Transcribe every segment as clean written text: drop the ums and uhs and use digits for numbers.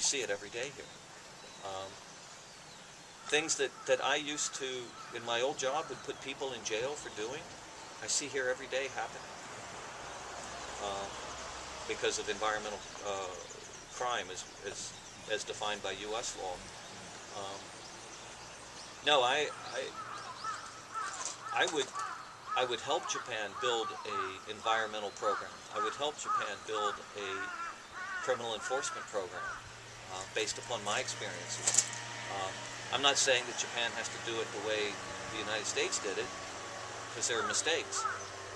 see it every day here. Things that I used to, in my old job, would put people in jail for doing, I see here every day happening because of environmental crime as defined by U.S. law. No, I would help Japan build a environmental program. I would help Japan build a criminal enforcement program based upon my experiences. I'm not saying that Japan has to do it the way the United States did it, because there are mistakes.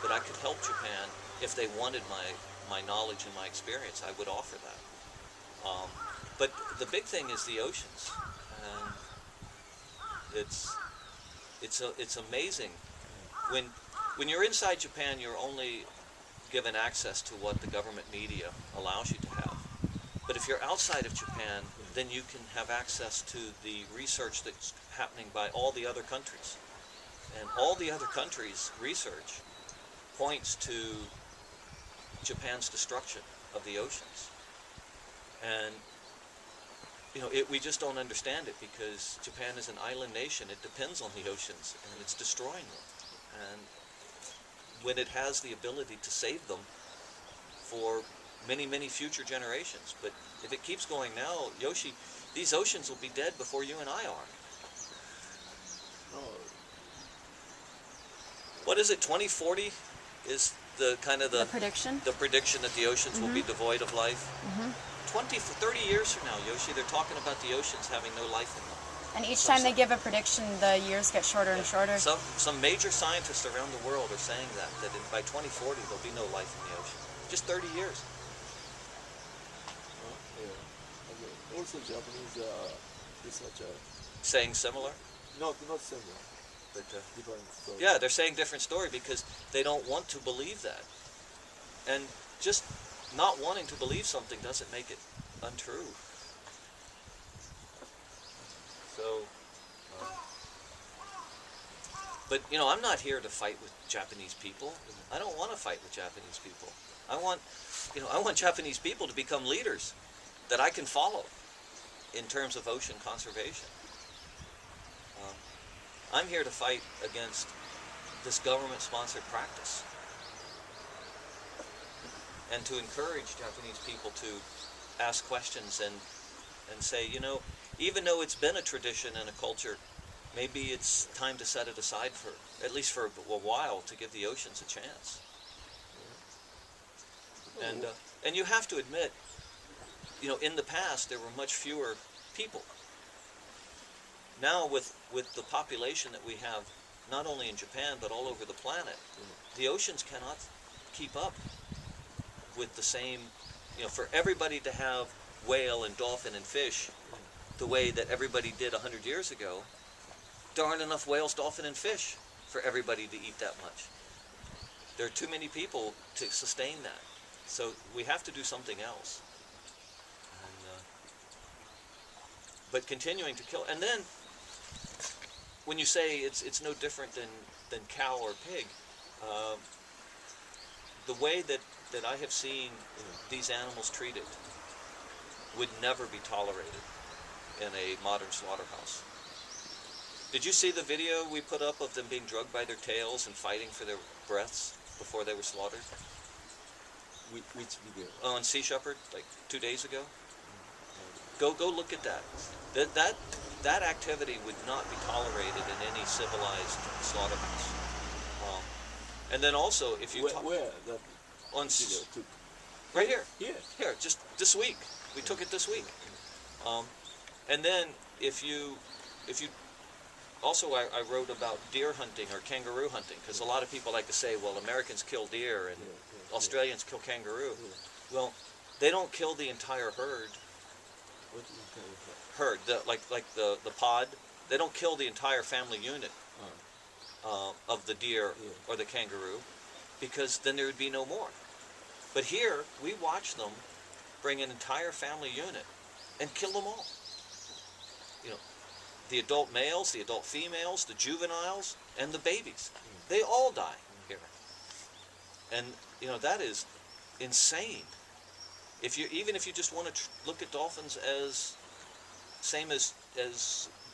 But I could help Japan if they wanted my knowledge and my experience. I would offer that. But the big thing is the oceans, and it's amazing. When you're inside Japan, you're only given access to what the government media allows you to have. But if you're outside of Japan, then you can have access to the research that's happening by all the other countries. And all the other countries' research points to Japan's destruction of the oceans. And we just don't understand it because Japan is an island nation. It depends on the oceans, and it's destroying them. And when it has the ability to save them for many, many future generations. But if it keeps going now, Yoshi, these oceans will be dead before you and I are. Oh. What is it, 2040 is the prediction? The prediction that the oceans will be devoid of life. 30 years from now, Yoshi, they're talking about the oceans having no life in them. And each time they give a prediction, the years get shorter and shorter. Some major scientists around the world are saying that by 2040 there'll be no life in the ocean. Just 30 years. Yeah. Also, Japanese researchers saying similar. Not similar, but different story. Yeah, they're saying different story because they don't want to believe that, and just not wanting to believe something doesn't make it untrue. So, but I'm not here to fight with Japanese people. I don't want to fight with Japanese people. I want Japanese people to become leaders that I can follow in terms of ocean conservation. I'm here to fight against this government-sponsored practice and to encourage Japanese people to ask questions and say, even though it's been a tradition and a culture, maybe it's time to set it aside for, at least for a while, to give the oceans a chance. And you have to admit, in the past there were much fewer people. Now with the population that we have, not only in Japan but all over the planet, the oceans cannot keep up with the same, for everybody to have whale and dolphin and fish the way that everybody did 100 years ago, there aren't enough whales, dolphin, and fish for everybody to eat that much. There are too many people to sustain that. So we have to do something else. But continuing to kill, and then when you say it's no different than cow or pig, the way that I have seen these animals treated would never be tolerated in a modern slaughterhouse. Did you see the video we put up of them being drugged by their tails and fighting for their breaths before they were slaughtered? Which video? On Sea Shepherd, like 2 days ago. Go look at that. That activity would not be tolerated in any civilized slaughterhouse. And then also, if you where that on video took? Right here. Here, just this week. We took it this week. And then if you also I wrote about deer hunting or kangaroo hunting, because a lot of people like to say, well, Americans kill deer and Australians kill kangaroo. Well, they don't kill the entire herd. What is kind of Herd, like the pod. They don't kill the entire family unit of the deer or the kangaroo, because then there would be no more. But here we watch them bring an entire family unit and kill them all. The adult males, the adult females, the juveniles, and the babies. They all die here. And that is insane. If you even if you just want to look at dolphins as same as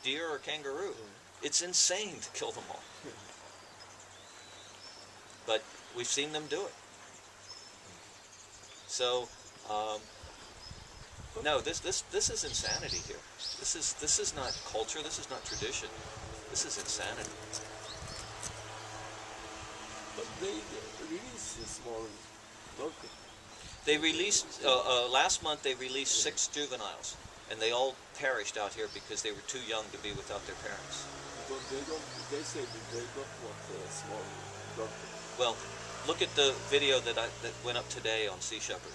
deer or kangaroo, it's insane to kill them all. But we've seen them do it. So no, this is insanity here. This is not culture. This is not tradition. This is insanity. But they release a small dolphin. They released last month. They released 6 juveniles, and they all perished out here because they were too young to be without their parents. Because they don't. They say that they don't want a small dolphin. Well, look at the video that went up today on Sea Shepherd.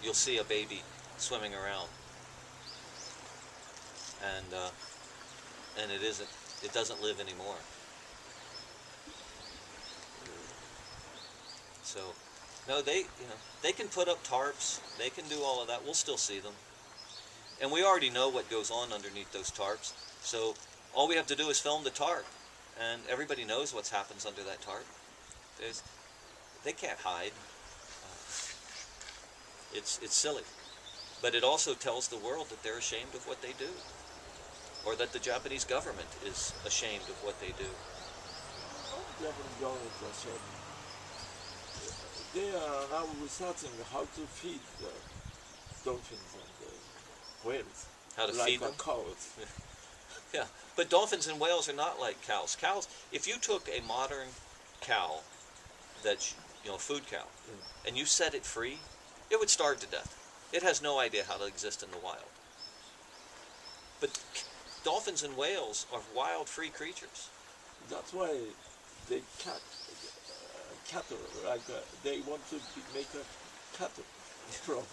You'll see a baby swimming around, and it doesn't live anymore. So, no, they can put up tarps. They can do all of that. We'll still see them, and we already know what goes on underneath those tarps. So all we have to do is film the tarp, and everybody knows what happens under that tarp. They can't hide. It's silly, but it also tells the world that they're ashamed of what they do, or that the Japanese government is ashamed of what they do. Japanese government are saying they are now researching how to feed the dolphins and the whales. How to like feed them? Cows. Yeah, but dolphins and whales are not like cows. Cows, if you took a modern cow, that's a food cow, and you set it free, it would starve to death. It has no idea how to exist in the wild. But dolphins and whales are wild, free creatures. That's why they cattle, like they want to make a cattle from.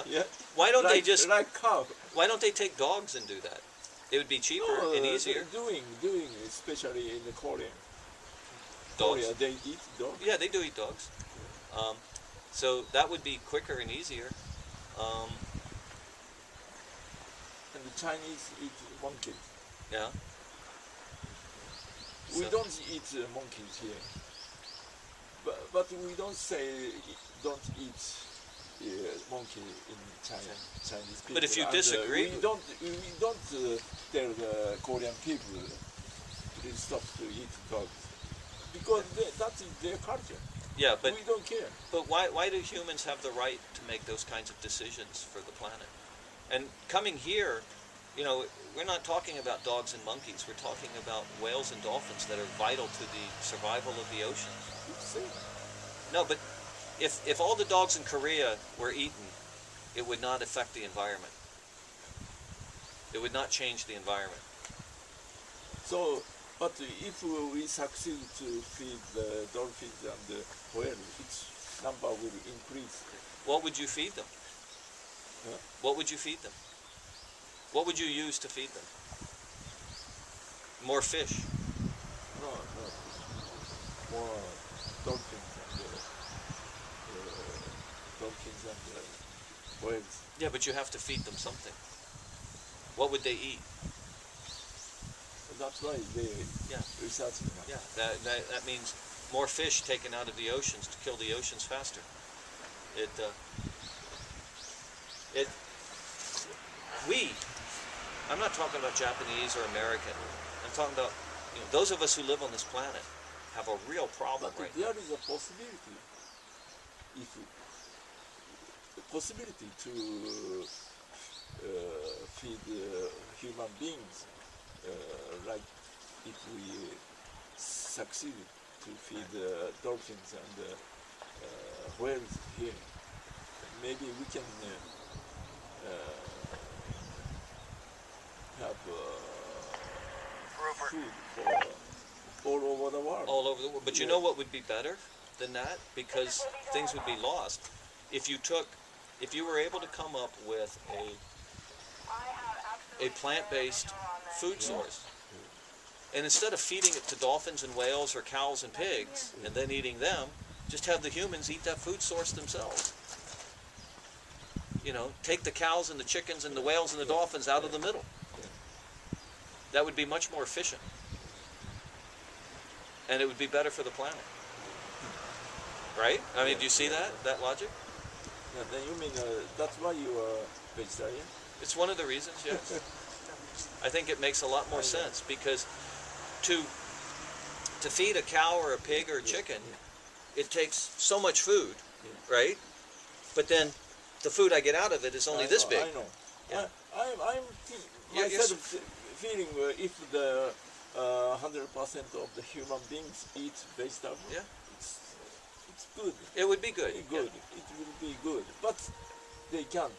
Yeah. Why don't they Like- just? like cow? Why don't they take dogs and do that? It would be cheaper No, and easier. Doing, especially in the Korea. Dogs. Korea, they eat dogs. Yeah, they do eat dogs. So that would be quicker and easier. And the Chinese eat monkeys. Yeah. We So- don't eat monkeys here. But we don't say don't eat monkey in China, Chinese people. But if you And, disagree we with- don't tell the Korean people please stop to eat dogs because that is their culture. Yeah, but We don't care. why do humans have the right to make those kinds of decisions for the planet? And coming here, we're not talking about dogs and monkeys. We're talking about whales and dolphins that are vital to the survival of the oceans. It's same. No, but if all the dogs in Korea were eaten, it would not affect the environment. It would not change the environment. So, but if we succeed to feed the dolphins and the whales, its number will increase. What would you feed them? Huh? What would you feed them? What would you use to feed them? More fish. No. More dolphins and whales. Yeah, but you have to feed them something. What would they eat? That's why they Yeah. researching now. Yeah, that means more fish taken out of the oceans to kill the oceans faster. I'm not talking about Japanese or American. I'm talking about those of us who live on this planet have a real problem But right now. there is a possibility, to feed human beings, like if we succeed to feed dolphins and whales here, maybe we can have food for all over the world. All over the world. But you know what would be better than that? Because things would be lost. If you were able to come up with a plant-based food source, and instead of feeding it to dolphins and whales or cows and pigs, and then eating them, just have the humans eat that food source themselves. Take the cows and the chickens and the whales and the dolphins out of the middle. That would be much more efficient. And it would be better for the planet. Right? I mean, do you see that logic? Yeah, then you mean that's why you are vegetarian? It's one of the reasons, yes. I think it makes a lot more sense because to feed a cow or a pig or a chicken, it takes so much food, right? But then the food I get out of it is only this big. I know. Yeah. I'm Yeah, myself feeling if the 100% of the human beings eat vegetable, Yeah. it's good. It would be good. Good. It will be good, but they can't.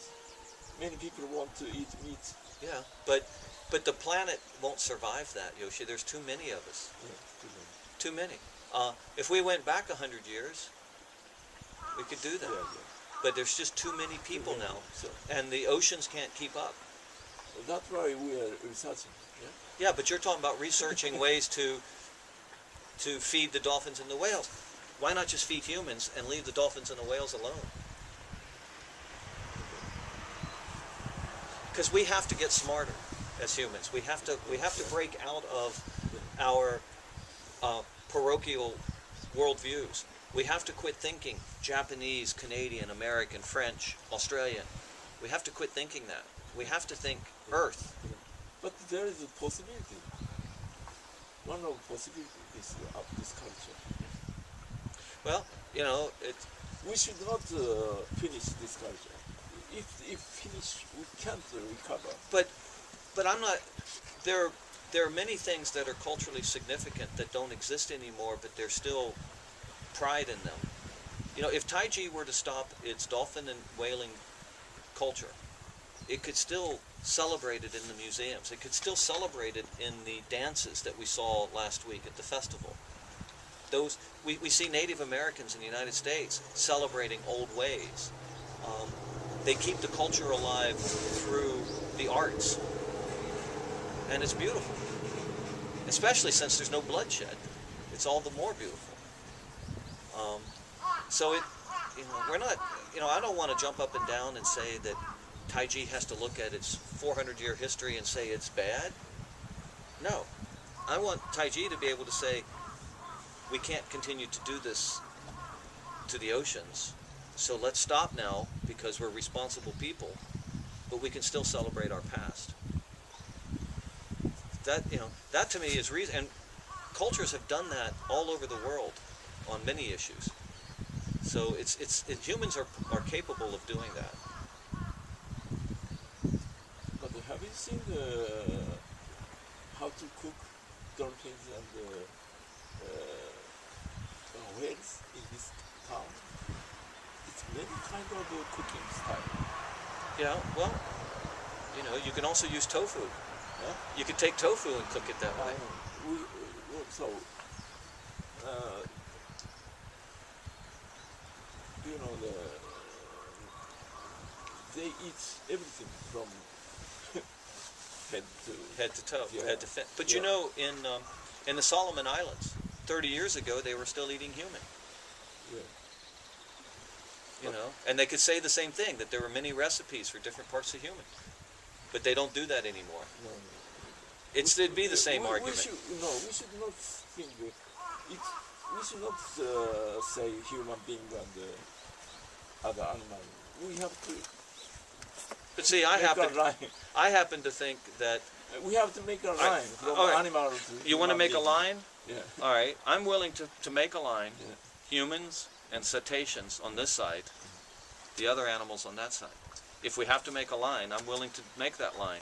Many people want to eat meat. Yeah, but the planet won't survive that, Yoshi. There's too many of us. Yeah, too many. Too many. If we went back 100 years, we could do that. Yeah. But there's just too many people now, So and the oceans can't keep up. that's why we are researching. Yeah, but you're talking about researching ways to feed the dolphins and the whales. Why not just feed humans and leave the dolphins and the whales alone? Because we have to get smarter as humans. We have to break out of our parochial worldviews. We have to quit thinking Japanese, Canadian, American, French, Australian. We have to quit thinking that. We have to think Earth. But there is a possibility. One of the possibilities of this culture. Well, you know, We should not finish this culture. If finish, we can't recover. but I'm not. There are many things that are culturally significant that don't exist anymore, but there's still pride in them. You know, if Taiji were to stop its dolphin and whaling culture, it could still celebrate it in the museums. It could still celebrate it in the dances that we saw last week at the festival. We see Native Americans in the United States celebrating old ways. They keep the culture alive through the arts. And it's beautiful. Especially since there's no bloodshed. It's all the more beautiful. So we're not, I don't want to jump up and down and say that Taiji has to look at its 400-year history and say it's bad. No. I want Taiji to be able to say, we can't continue to do this to the oceans, so let's stop now because we're responsible people, but we can still celebrate our past. That to me is reason, and cultures have done that all over the world on many issues. So humans are capable of doing that. But have you seen how to cook dolphins and whales in this town? It's many kind of cooking style. Yeah, well, you can also use tofu. Yeah? You could take tofu and cook it that way. They eat everything from Head to toe, Yeah. head to fin. But Yeah. in the Solomon Islands, 30 years ago, they were still eating human. Yeah. And they could say the same thing, that there were many recipes for different parts of human. But they don't do that anymore. No. It'd be the same we argument. should not think we should not say human being and other animal. We have to But see, make a line. I happen to think that We have to make a line from all right. animal to you want to human make a being. line? Yeah. All right, I'm willing to make a line. Yeah. Humans and cetaceans on this side, the other animals on that side. If we have to make a line, I'm willing to make that line.